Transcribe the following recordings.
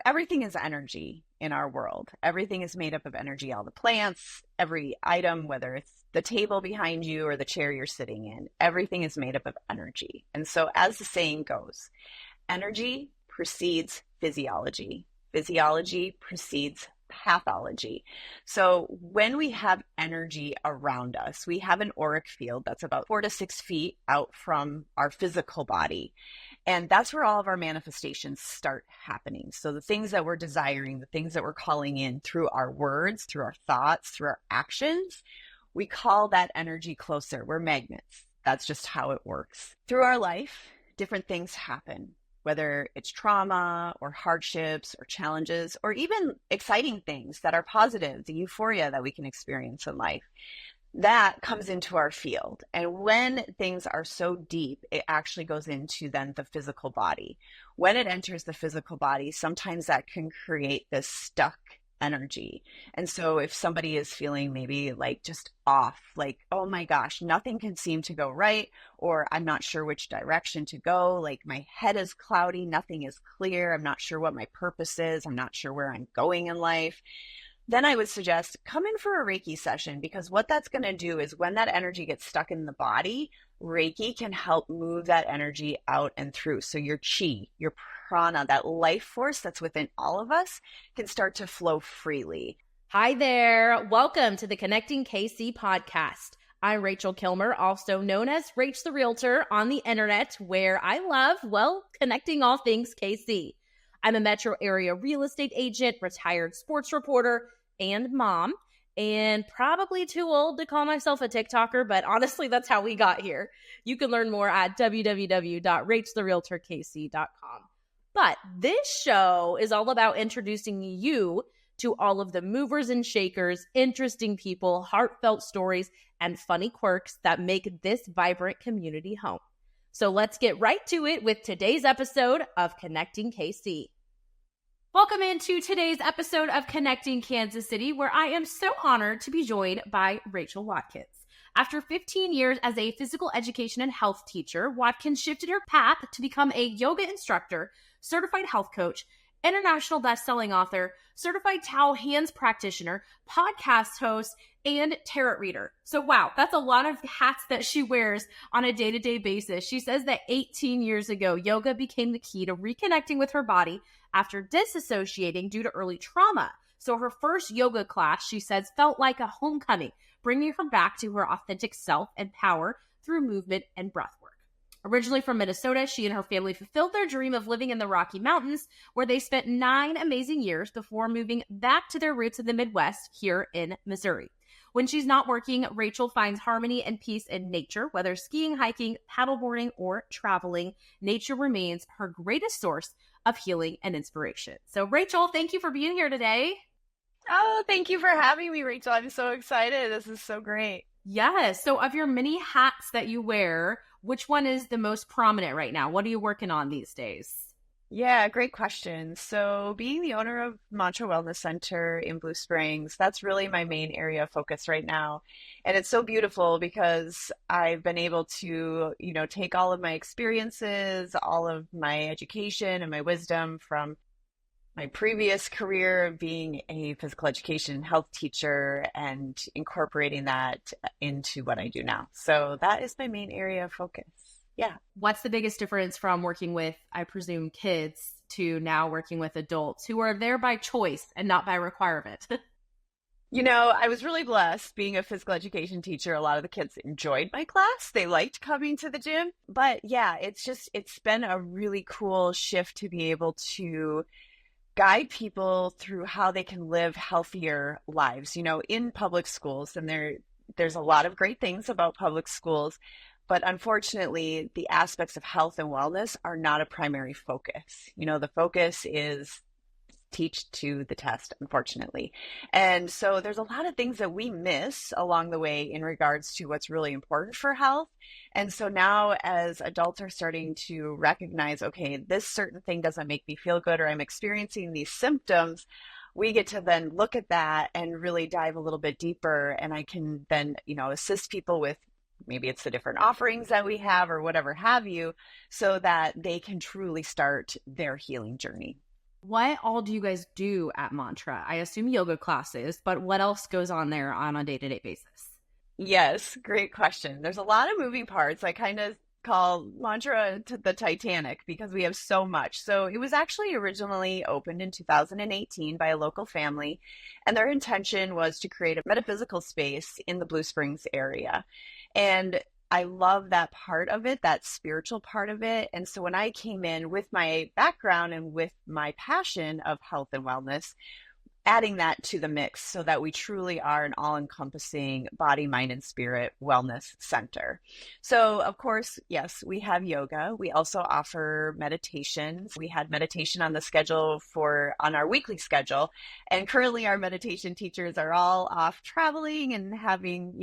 everything is energy in our world. Everything is made up of energy. All the plants, every item, whether it's the table behind you or the chair you're sitting in, everything is made up of energy. And so, as the saying goes, energy precedes physiology. Physiology precedes pathology. So when we have energy around us, we have an auric field that's about 4 to 6 feet out from our physical body. And that's where all of our manifestations start happening. So the things that we're desiring, the things that we're calling in through our words, through our thoughts, through our actions, we call that energy closer. We're magnets. That's just how it works. Through our life, different things happen, whether it's trauma or hardships or challenges, or even exciting things that are positive, the euphoria that we can experience in life. That comes into our field. And when things are so deep, it actually goes into then the physical body. When it enters the physical body, sometimes that can create this stuck energy. And so if somebody is feeling maybe like just off, like, oh my gosh, nothing can seem to go right, or I'm not sure which direction to go, like my head is cloudy, nothing is clear, I'm not sure what my purpose is, I'm not sure where I'm going in life, then I would suggest come in for a Reiki session, because what that's going to do is when that energy gets stuck in the body, Reiki can help move that energy out and through. So your chi, your prana, that life force that's within all of us can start to flow freely. Hi there. Welcome to the Connecting KC podcast. I'm Rachel Kilmer, also known as Rach the Realtor on the internet, where I love, well, connecting all things KC. I'm a metro area real estate agent, retired sports reporter, and mom, and probably too old to call myself a TikToker, but honestly, that's how we got here. You can learn more at www.rachtherealtorkc.com. But this show is all about introducing you to all of the movers and shakers, interesting people, heartfelt stories, and funny quirks that make this vibrant community home. So let's get right to it with today's episode of Connecting KC. Welcome into today's episode of Connecting Kansas City, where I am so honored to be joined by Rachel Watkins. After 15 years as a physical education and health teacher, Watkins shifted her path to become a yoga instructor, certified health coach, international best-selling author, certified towel hands practitioner, podcast host, and tarot reader. So wow, that's a lot of hats that she wears on a day-to-day basis. She says that 18 years ago, yoga became the key to reconnecting with her body after disassociating due to early trauma. So her first yoga class, she says, felt like a homecoming, bringing her back to her authentic self and power through movement and breath work. Originally from Minnesota, she and her family fulfilled their dream of living in the Rocky Mountains, where they spent 9 amazing years before moving back to their roots in the Midwest here in Missouri. When she's not working, Rachel finds harmony and peace in nature, whether skiing, hiking, paddleboarding, or traveling. Nature remains her greatest source of healing and inspiration. So Rachel, thank you for being here today. Oh, thank you for having me, Rachel. I'm so excited. This is so great. Yes. So of your many hats that you wear, which one is the most prominent right now? What are you working on these days? Yeah, great question. So being the owner of Mantra Wellness Center in Blue Springs, that's really my main area of focus right now. And it's so beautiful because I've been able to, take all of my experiences, all of my education and my wisdom from my previous career of being a physical education and health teacher and incorporating that into what I do now. So that is my main area of focus. Yeah. What's the biggest difference from working with, I presume, kids to now working with adults who are there by choice and not by requirement? I was really blessed being a physical education teacher. A lot of the kids enjoyed my class. They liked coming to the gym. But yeah, it's been a really cool shift to be able to guide people through how they can live healthier lives, in public schools. And there's a lot of great things about public schools. But unfortunately, the aspects of health and wellness are not a primary focus. The focus is teach to the test, unfortunately. And so there's a lot of things that we miss along the way in regards to what's really important for health. And so now as adults are starting to recognize, okay, this certain thing doesn't make me feel good, or I'm experiencing these symptoms, we get to then look at that and really dive a little bit deeper. And I can then, assist people with maybe it's the different offerings that we have or whatever have you, so that they can truly start their healing journey. What all do you guys do at Mantra? I assume yoga classes, but what else goes on there on a day-to-day basis? Yes, great question. There's a lot of moving parts. I kind of call Mantra to the Titanic because we have so much. So it was actually originally opened in 2018 by a local family, and their intention was to create a metaphysical space in the Blue Springs area. And I love that part of it, that spiritual part of it. And so when I came in with my background and with my passion of health and wellness, adding that to the mix so that we truly are an all-encompassing body, mind, and spirit wellness center. So, of course, yes, we have yoga. We also offer meditations. We had meditation on the schedule on our weekly schedule. And currently our meditation teachers are all off traveling and having,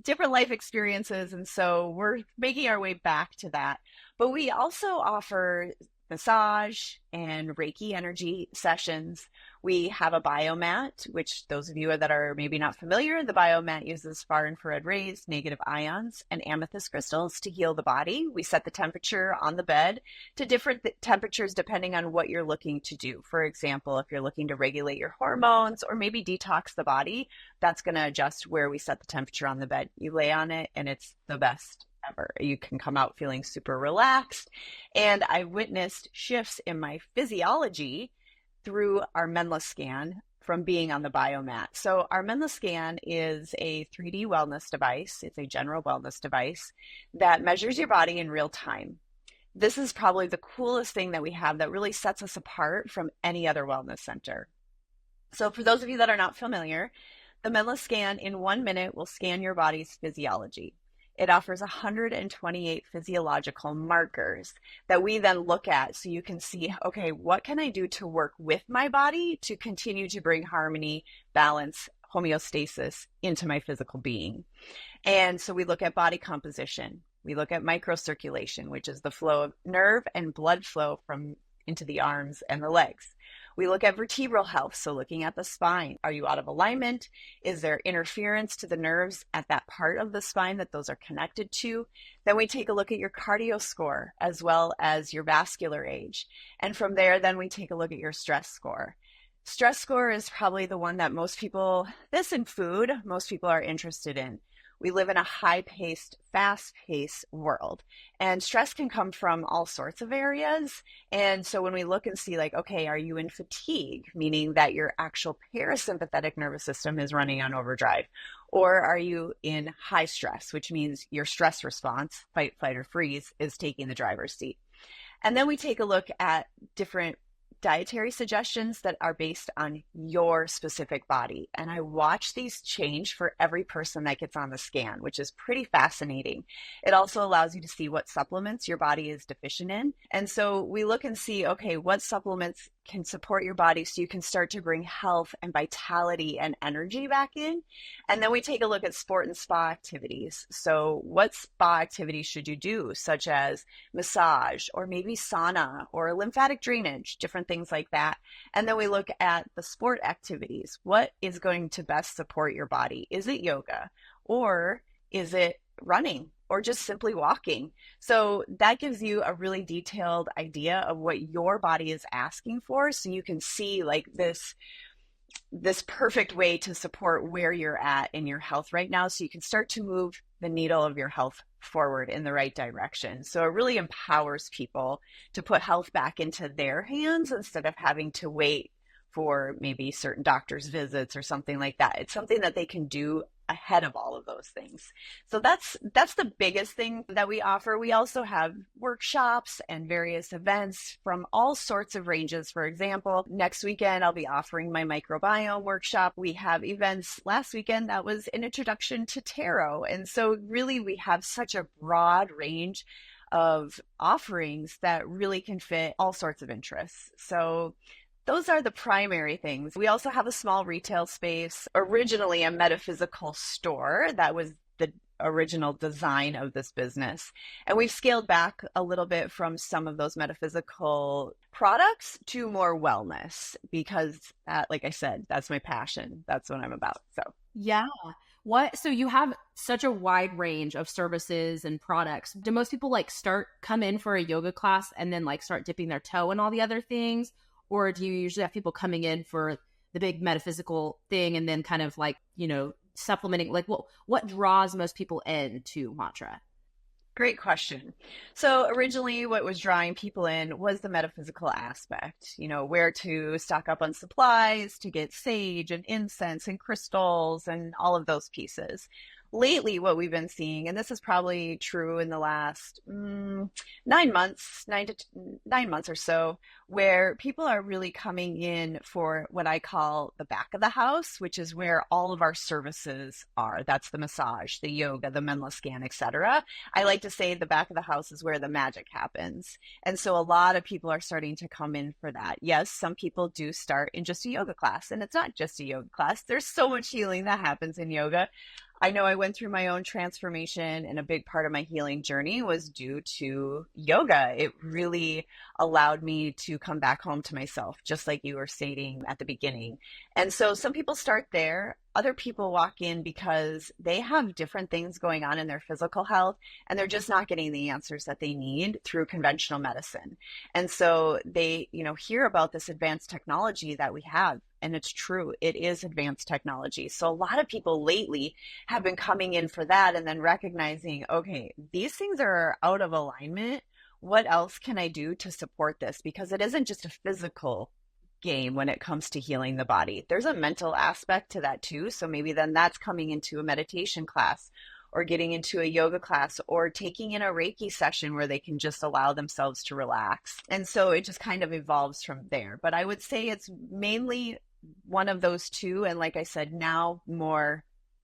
different life experiences. And so we're making our way back to that. But we also offer massage and Reiki energy sessions. We have a BioMat, which those of you that are maybe not familiar, the BioMat uses far infrared rays, negative ions, and amethyst crystals to heal the body. We set the temperature on the bed to different temperatures depending on what you're looking to do. For example, if you're looking to regulate your hormones or maybe detox the body, that's going to adjust where we set the temperature on the bed. You lay on it and it's the best ever. You can come out feeling super relaxed. And I witnessed shifts in my physiology through our MenlaScan from being on the BioMat. So our MenlaScan is a 3D wellness device. It's a general wellness device that measures your body in real time. This is probably the coolest thing that we have that really sets us apart from any other wellness center. So for those of you that are not familiar, the MenlaScan in 1 minute will scan your body's physiology. It offers 128 physiological markers that we then look at so you can see, okay, what can I do to work with my body to continue to bring harmony, balance, homeostasis into my physical being? And so we look at body composition. We look at microcirculation, which is the flow of nerve and blood flow from into the arms and the legs. We look at vertebral health, so looking at the spine. Are you out of alignment? Is there interference to the nerves at that part of the spine that those are connected to? Then we take a look at your cardio score as well as your vascular age. And from there, then we take a look at your stress score. Stress score is probably the one that most people, this and food, most people are interested in. We live in a high-paced, fast-paced world, and stress can come from all sorts of areas. And so when we look and see like, okay, are you in fatigue, meaning that your actual parasympathetic nervous system is running on overdrive? Or are you in high stress, which means your stress response, fight, flight, or freeze, is taking the driver's seat? And then we take a look at different dietary suggestions that are based on your specific body. And I watch these change for every person that gets on the scan, which is pretty fascinating. It also allows you to see what supplements your body is deficient in. And so we look and see, okay, what supplements can support your body so you can start to bring health and vitality and energy back in. And then we take a look at sport and spa activities. So what spa activities should you do, such as massage or maybe sauna or lymphatic drainage, different things like that. And then we look at the sport activities. What is going to best support your body? Is it yoga or is it running or just simply walking? So that gives you a really detailed idea of what your body is asking for, so you can see like this perfect way to support where you're at in your health right now, so you can start to move the needle of your health forward in the right direction. So it really empowers people to put health back into their hands instead of having to wait for maybe certain doctor's visits or something like that. It's something that they can do ahead of all of those things. So that's the biggest thing that we offer. We also have workshops and various events from all sorts of ranges. For example, next weekend I'll be offering my microbiome workshop. We have events last weekend that was an introduction to tarot. And so really we have such a broad range of offerings that really can fit all sorts of interests. So those are the primary things. We also have a small retail space, originally a metaphysical store. That was the original design of this business. And we've scaled back a little bit from some of those metaphysical products to more wellness because that, like I said, that's my passion. That's what I'm about. So yeah. So you have such a wide range of services and products. Do most people come in for a yoga class and then start dipping their toe in all the other things? Or do you usually have people coming in for the big metaphysical thing and then kind of like, supplementing? Like what draws most people in to mantra? Great question. So originally what was drawing people in was the metaphysical aspect, where to stock up on supplies, to get sage and incense and crystals and all of those pieces. Lately, what we've been seeing, and this is probably true in the last 9 months, 9 to 9 months or so, where people are really coming in for what I call the back of the house, which is where all of our services are. That's the massage, the yoga, the MenlaScan, etc. I like to say the back of the house is where the magic happens. And so a lot of people are starting to come in for that. Yes, some people do start in just a yoga class, and it's not just a yoga class. There's so much healing that happens in yoga. I know I went through my own transformation, and a big part of my healing journey was due to yoga. It really allowed me to come back home to myself, just like you were stating at the beginning. And so some people start there. Other people walk in because they have different things going on in their physical health, and they're just not getting the answers that they need through conventional medicine. And so they, hear about this advanced technology that we have. And it's true, it is advanced technology. So a lot of people lately have been coming in for that and then recognizing, okay, these things are out of alignment. What else can I do to support this? Because it isn't just a physical game when it comes to healing the body. There's a mental aspect to that too. So maybe then that's coming into a meditation class or getting into a yoga class or taking in a Reiki session where they can just allow themselves to relax. And so it just kind of evolves from there. But I would say it's mainly one of those two. And like I said, now more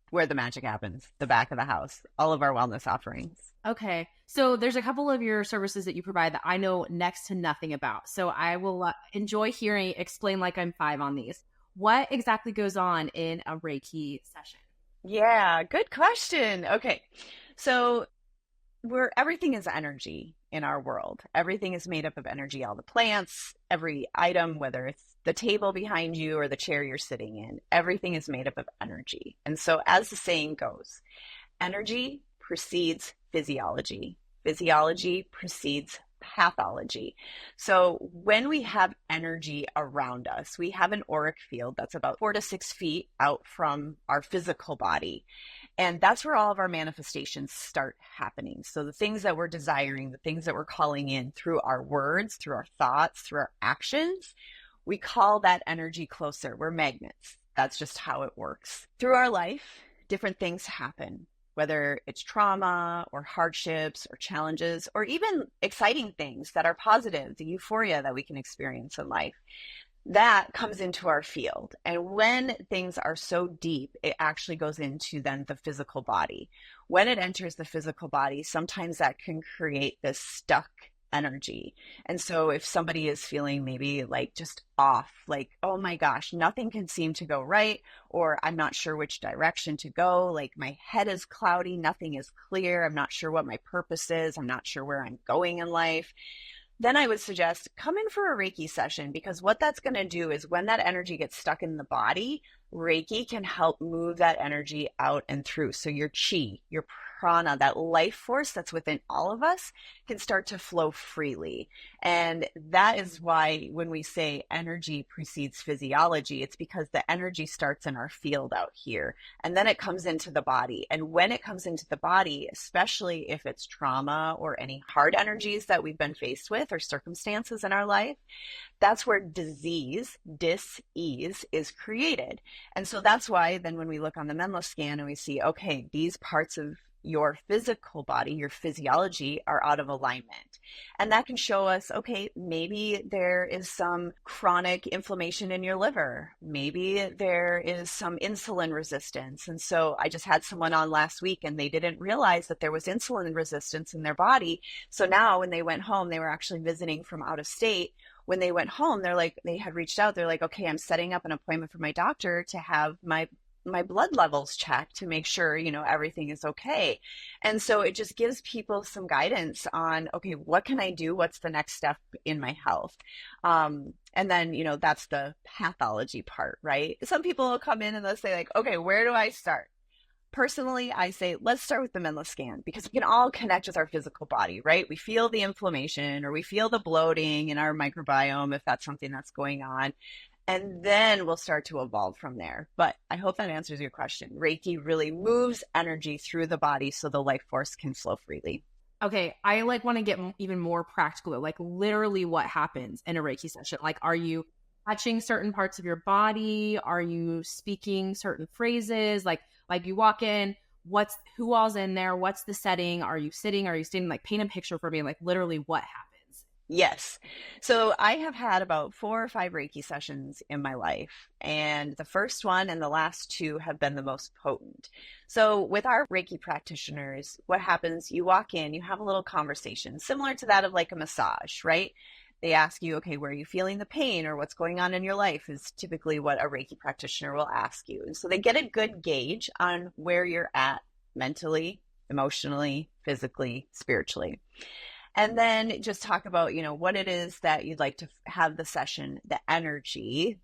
where the magic happens, the back of the house, all of our wellness offerings. Okay. So there's a couple of your services that you provide that I know next to nothing about. So I will enjoy hearing explain like I'm five on these. What exactly goes on in a Reiki session? Yeah, good question. Okay. So everything is energy in our world. Everything is made up of energy, all the plants, every item, whether it's the table behind you or the chair you're sitting in, everything is made up of energy. And so as the saying goes, energy precedes physiology. Physiology precedes pathology. So when we have energy around us, we have an auric field that's about 4 to 6 feet out from our physical body. And that's where all of our manifestations start happening. So the things that we're desiring, the things that we're calling in through our words, through our thoughts, through our actions, we call that energy closer. We're magnets. That's just how it works. Through our life, different things happen, whether it's trauma or hardships or challenges, or even exciting things that are positive, the euphoria that we can experience in life. That comes into our field. And when things are so deep, it actually goes into then the physical body. When it enters the physical body, sometimes that can create this stuck energy. And so if somebody is feeling maybe like just off, like, oh my gosh, nothing can seem to go right, or I'm not sure which direction to go, like my head is cloudy, nothing is clear, I'm not sure what my purpose is, I'm not sure where I'm going in life, then I would suggest come in for a Reiki session, because what that's going to do is when that energy gets stuck in the body, Reiki can help move that energy out and through. So your chi, your prana, that life force that's within all of us can start to flow freely. And that is why when we say energy precedes physiology, it's because the energy starts in our field out here and then it comes into the body. And when it comes into the body, especially if it's trauma or any hard energies that we've been faced with or circumstances in our life, that's where disease, dis-ease, is created. And so that's why then when we look on the MenlaScan and we see, okay, these parts of your physical body, your physiology are out of alignment. And that can show us, okay, maybe there is some chronic inflammation in your liver. Maybe there is some insulin resistance. And so I just had someone on last week and they didn't realize that there was insulin resistance in their body. So now when they went home, they were actually visiting from out of state. When they went home, they had reached out. They're like, okay, I'm setting up an appointment for my doctor to have my blood levels checked to make sure, everything is okay. And so it just gives people some guidance on, okay, what can I do? What's the next step in my health? And then, that's the pathology part, right? Some people will come in and they'll say like, okay, where do I start? Personally, I say let's start with the MenlaScan because we can all connect with our physical body, right? We feel the inflammation or we feel the bloating in our microbiome if that's something that's going on. And then we'll start to evolve from there. But I hope that answers your question. Reiki really moves energy through the body so the life force can flow freely. Okay, I like want to get even more practical. Like literally what happens in a Reiki session? Like are you touching certain parts of your body? Are you speaking certain phrases? Like you walk in, who all's in there? What's the setting? Are you sitting? Are you standing? Like paint a picture for me, like literally what happens. Yes. So I have had about 4 or 5 Reiki sessions in my life, and the first one and the last two have been the most potent. So with our Reiki practitioners, what happens, you walk in, you have a little conversation similar to that of like a massage, right? They ask you, okay, where are you feeling the pain or what's going on in your life is typically what a Reiki practitioner will ask you. And so they get a good gauge on where you're at mentally, emotionally, physically, spiritually. And then just talk about, what it is that you'd like to have the session, the energy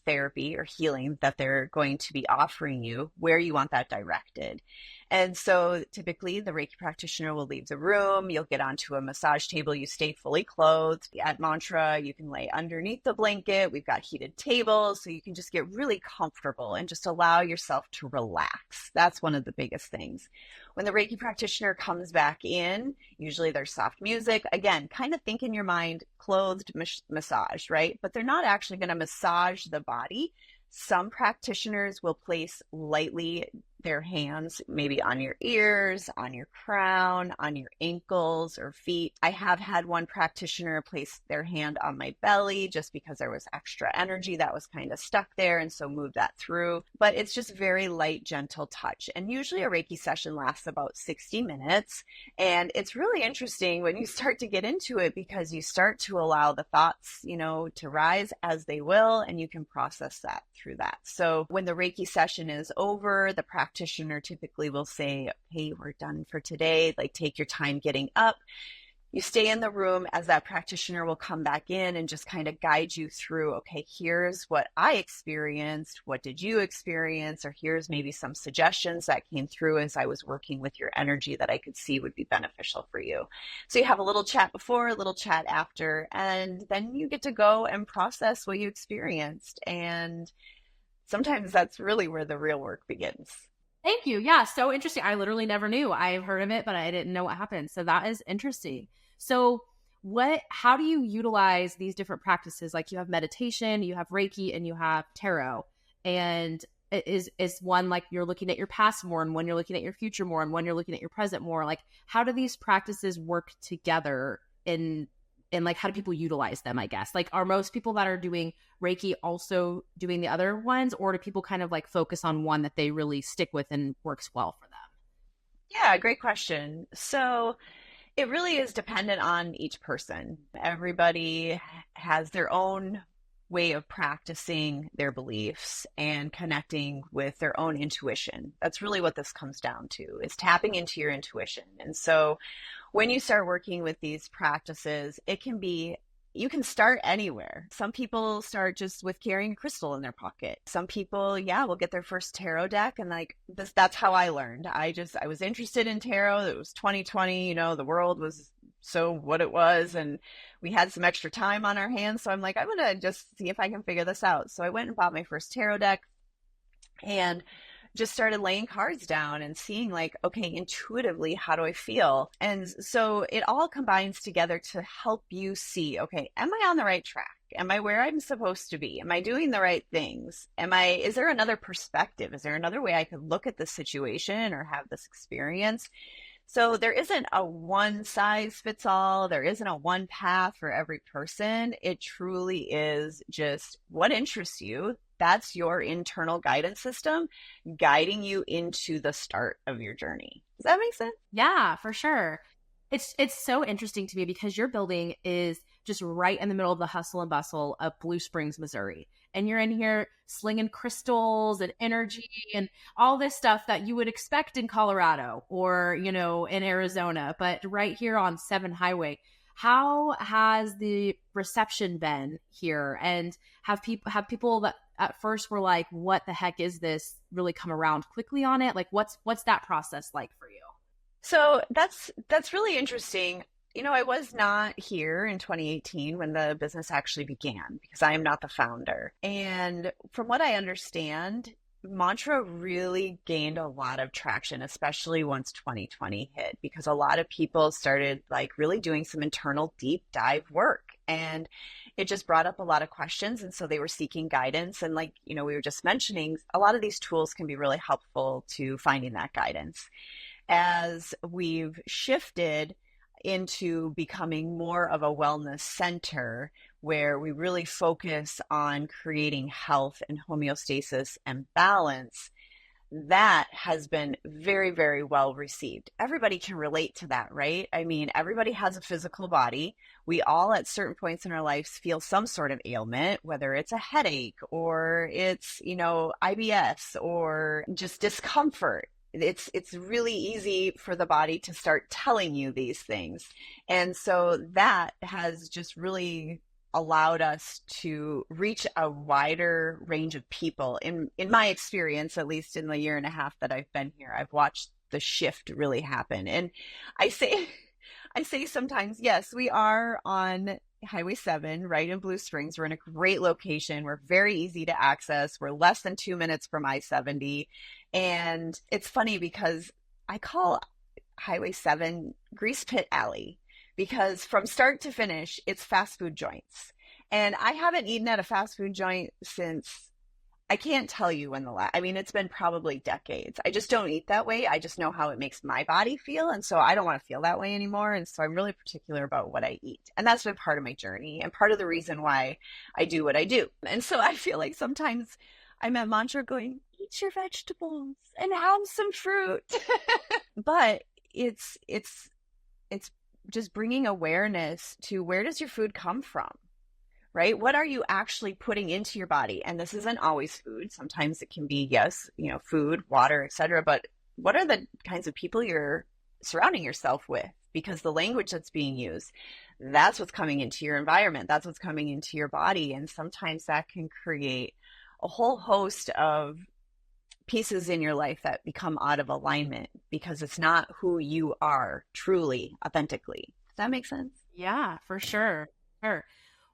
therapy or healing that they're going to be offering you, where you want that directed. And so typically the Reiki practitioner will leave the room. You'll get onto a massage table. You stay fully clothed. At Mantra, you can lay underneath the blanket. We've got heated tables, so you can just get really comfortable and just allow yourself to relax. That's one of the biggest things. When the Reiki practitioner comes back in, usually there's soft music. Again, kind of think in your mind, clothed massage, right? But they're not actually going to massage the body. Some practitioners will place lightly their hands maybe on your ears, on your crown, on your ankles or feet. I have had one practitioner place their hand on my belly just because there was extra energy that was kind of stuck there, and so move that through. But it's just very light, gentle touch. And usually a Reiki session lasts about 60 minutes. And it's really interesting when you start to get into it because you start to allow the thoughts, to rise as they will, and you can process that through that. So when the Reiki session is over, the practitioner typically will say, hey, we're done for today. Like, take your time getting up. You stay in the room as that practitioner will come back in and just kind of guide you through, okay, here's what I experienced. What did you experience? Or here's maybe some suggestions that came through as I was working with your energy that I could see would be beneficial for you. So you have a little chat before, a little chat after, and then you get to go and process what you experienced. And sometimes that's really where the real work begins. Thank you. Yeah, so interesting. I literally never knew. I've heard of it, but I didn't know what happened. So that is interesting. So how do you utilize these different practices? Like you have meditation, you have Reiki, and you have tarot. And is one like you're looking at your past more, and one you're looking at your future more, and one you're looking at your present more? Like how do these practices work together and like how do people utilize them, I guess? Like are most people that are doing Reiki also doing the other ones, or do people kind of like focus on one that they really stick with and works well for them? Yeah, great question. So it really is dependent on each person. Everybody has their own way of practicing their beliefs and connecting with their own intuition. That's really what this comes down to, is tapping into your intuition. And so when you start working with these practices, you can start anywhere. Some people start just with carrying a crystal in their pocket. Some people, will get their first tarot deck, and like this, that's how I learned. I was interested in tarot. It was 2020, the world was so what it was, and we had some extra time on our hands. So I'm like, I'm going to just see if I can figure this out. So I went and bought my first tarot deck and just started laying cards down and seeing like, okay, intuitively, how do I feel? And so it all combines together to help you see, okay, am I on the right track? Am I where I'm supposed to be? Am I doing the right things? Is there another perspective? Is there another way I could look at this situation or have this experience? So there isn't a one size fits all. There isn't a one path for every person. It truly is just what interests you. That's your internal guidance system guiding you into the start of your journey. Does that make sense? Yeah, for sure. It's so interesting to me because your building is just right in the middle of the hustle and bustle of Blue Springs, Missouri. And you're in here slinging crystals and energy and all this stuff that you would expect in Colorado or, in Arizona, but right here on 7 Highway. How has the reception been here? And have people that at first were like, what the heck is this, really come around quickly on it? Like what's that process like for you? So that's really interesting. I was not here in 2018 when the business actually began because I am not the founder. And from what I understand, Mantra really gained a lot of traction, especially once 2020 hit, because a lot of people started like really doing some internal deep dive work. And it just brought up a lot of questions. And so they were seeking guidance. And like, we were just mentioning, a lot of these tools can be really helpful to finding that guidance. As we've shifted into becoming more of a wellness center where we really focus on creating health and homeostasis and balance, that has been very, very well received. Everybody can relate to that, right? I mean, everybody has a physical body. We all at certain points in our lives feel some sort of ailment, whether it's a headache or it's, IBS or just discomfort. It's really easy for the body to start telling you these things. And so that has just really allowed us to reach a wider range of people. In my experience, at least in the year and a half that I've been here, I've watched the shift really happen. And I say I say sometimes, yes, we are on Highway 7, right in Blue Springs. We're in a great location. We're very easy to access. We're less than 2 minutes from I-70. And it's funny because I call Highway 7 Grease Pit Alley because from start to finish, it's fast food joints. And I haven't eaten at a fast food joint since I can't tell you when the last, I mean, it's been probably decades. I just don't eat that way. I just know how it makes my body feel. And so I don't want to feel that way anymore. And so I'm really particular about what I eat. And that's been part of my journey and part of the reason why I do what I do. And so I feel like sometimes I'm at mantra going, eat your vegetables and have some fruit. But it's just bringing awareness to where does your food come from? Right? What are you actually putting into your body? And this isn't always food. Sometimes it can be, yes, food, water, etc. But what are the kinds of people you're surrounding yourself with? Because the language that's being used, that's what's coming into your environment. That's what's coming into your body. And sometimes that can create a whole host of pieces in your life that become out of alignment because it's not who you are truly, authentically. Does that make sense? Yeah, for sure. Sure.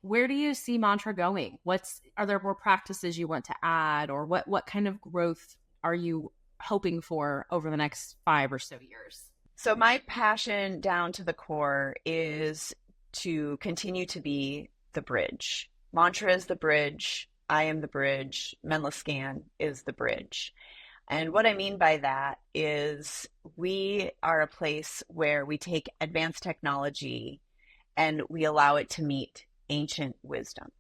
Where do you see mantra going? Are there more practices you want to add, or what kind of growth are you hoping for over the next 5 or so years? So my passion down to the core is to continue to be the bridge. Mantra is the bridge. I am the bridge. MenlaScan is the bridge. And what I mean by that is we are a place where we take advanced technology and we allow it to meet ancient wisdom.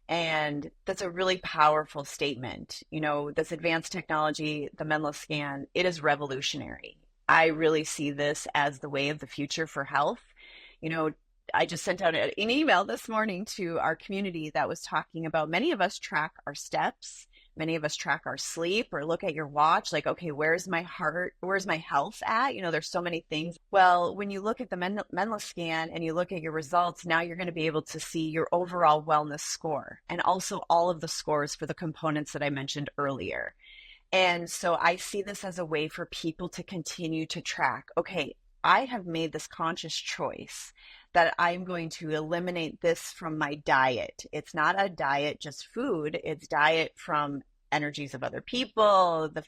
And that's a really powerful statement. This advanced technology, the MenlaScan, it is revolutionary. I really see this as the way of the future for health. I just sent out an email this morning to our community that was talking about many of us track our steps. Many of us track our sleep or look at your watch like, okay, where's my heart? Where's my health at? There's so many things. Well, when you look at the MenlaScan and you look at your results, now you're going to be able to see your overall wellness score and also all of the scores for the components that I mentioned earlier. And so I see this as a way for people to continue to track, okay, I have made this conscious choice that I'm going to eliminate this from my diet. It's not a diet, just food. It's diet from energies of other people, the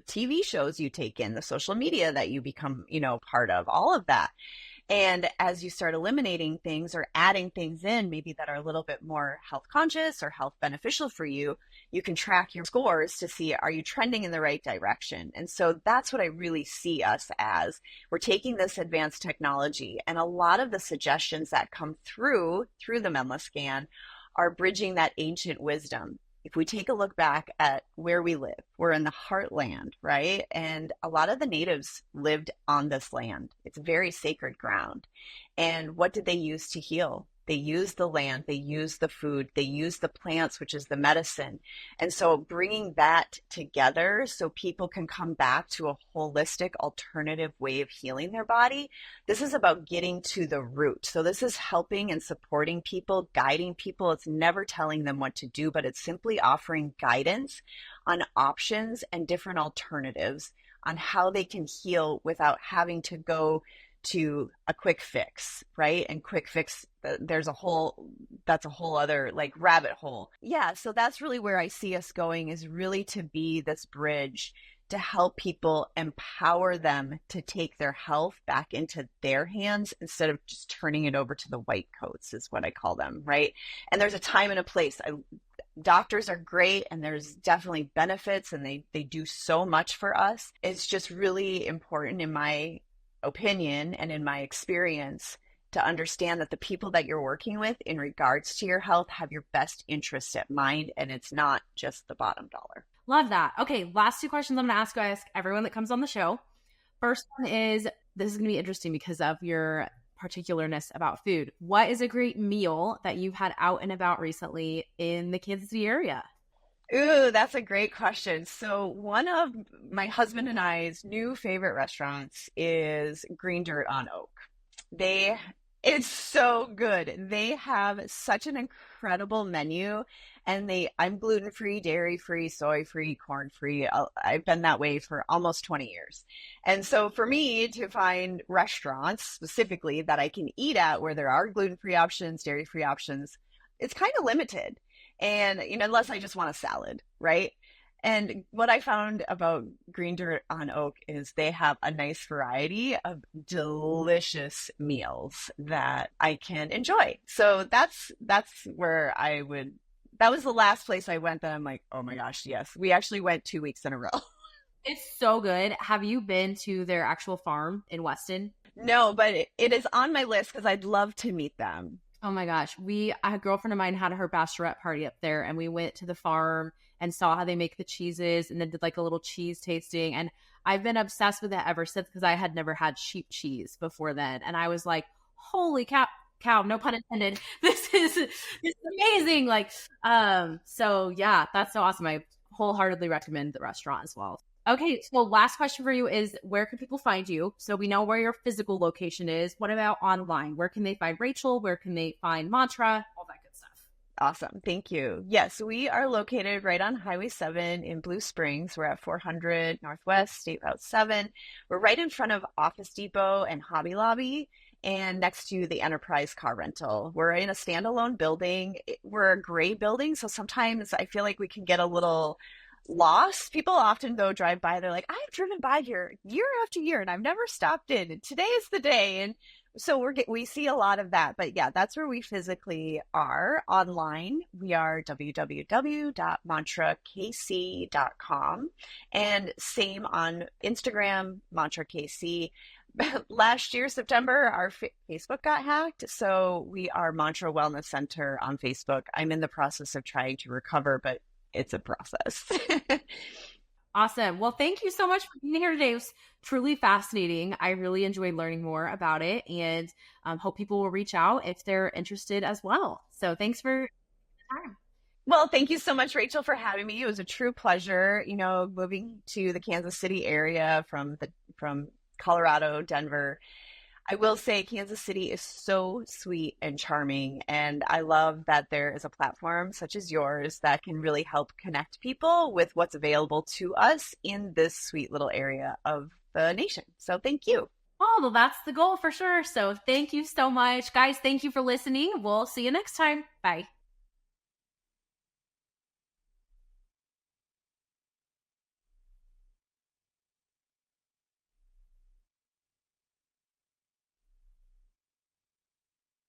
TV shows you take in, the social media that you become, part of, all of that. And as you start eliminating things or adding things in, maybe that are a little bit more health conscious or health beneficial for you, you can track your scores to see, are you trending in the right direction? And so that's what I really see us as. We're taking this advanced technology, and a lot of the suggestions that come through the MenlaScan are bridging that ancient wisdom. If we take a look back at where we live, we're in the heartland, right? And a lot of the natives lived on this land. It's very sacred ground. And what did they use to heal? They use the land, they use the food, they use the plants, which is the medicine. And so bringing that together so people can come back to a holistic alternative way of healing their body. This is about getting to the root. So this is helping and supporting people, guiding people. It's never telling them what to do, but it's simply offering guidance on options and different alternatives on how they can heal without having to go to a quick fix, right? And quick fix, that's a whole other like rabbit hole. Yeah, so that's really where I see us going, is really to be this bridge to help people, empower them to take their health back into their hands instead of just turning it over to the white coats, is what I call them, right? And there's a time and a place. Doctors are great, and there's definitely benefits, and they do so much for us. It's just really important, in my opinion and in my experience, to understand that the people that you're working with in regards to your health have your best interests at mind, and it's not just the bottom dollar. Love that. Okay, last two questions I'm going to ask everyone that comes on the show. First one is, this is going to be interesting because of your particularness about food. What is a great meal that you've had out and about recently in the Kansas City area? Ooh, that's a great question. So one of my husband and I's new favorite restaurants is Green Dirt on Oak. It's so good. They have such an incredible menu, and I'm gluten-free, dairy-free, soy-free, corn-free. I've been that way for almost 20 years. And so for me to find restaurants specifically that I can eat at where there are gluten-free options, dairy-free options, it's kind of limited. And, unless I just want a salad, right? And what I found about Green Dirt on Oak is they have a nice variety of delicious meals that I can enjoy. So that's where that was the last place I went that I'm like, oh my gosh, yes. We actually went 2 weeks in a row. It's so good. Have you been to their actual farm in Weston? No, but it is on my list because I'd love to meet them. Oh my gosh. A girlfriend of mine had her bachelorette party up there, and we went to the farm and saw how they make the cheeses, and then did like a little cheese tasting. And I've been obsessed with it ever since, because I had never had sheep cheese before then. And I was like, holy cow, no pun intended. This is amazing. Like, so yeah, that's so awesome. I wholeheartedly recommend the restaurant as well. Okay, so last question for you is, where can people find you? So we know where your physical location is. What about online? Where can they find Rachel? Where can they find Mantra? All that good stuff. Awesome. Thank you. Yes, we are located right on Highway 7 in Blue Springs. We're at 400 Northwest State Route 7. We're right in front of Office Depot and Hobby Lobby, and next to the Enterprise car rental. We're in a standalone building. We're a gray building, so sometimes I feel like we can get a little lost. People often, though, drive by, they're like, I've driven by here year after year and I've never stopped in, and today is the day. And so we see a lot of that. But yeah, that's where we physically are. Online, we are www.mantrakc.com, and same on Instagram, MantraKC. Last year, September, our Facebook got hacked. So we are Mantra Wellness Center on Facebook. I'm in the process of trying to recover, but it's a process. Awesome. Well, thank you so much for being here today. It was truly fascinating. I really enjoyed learning more about it, and hope people will reach out if they're interested as well. So thanks for the time. Well, thank you so much, Rachel, for having me. It was a true pleasure, moving to the Kansas City area from Colorado, Denver. I will say Kansas City is so sweet and charming, and I love that there is a platform such as yours that can really help connect people with what's available to us in this sweet little area of the nation. So thank you. Oh, well, that's the goal for sure. So thank you so much. Guys, thank you for listening. We'll see you next time. Bye.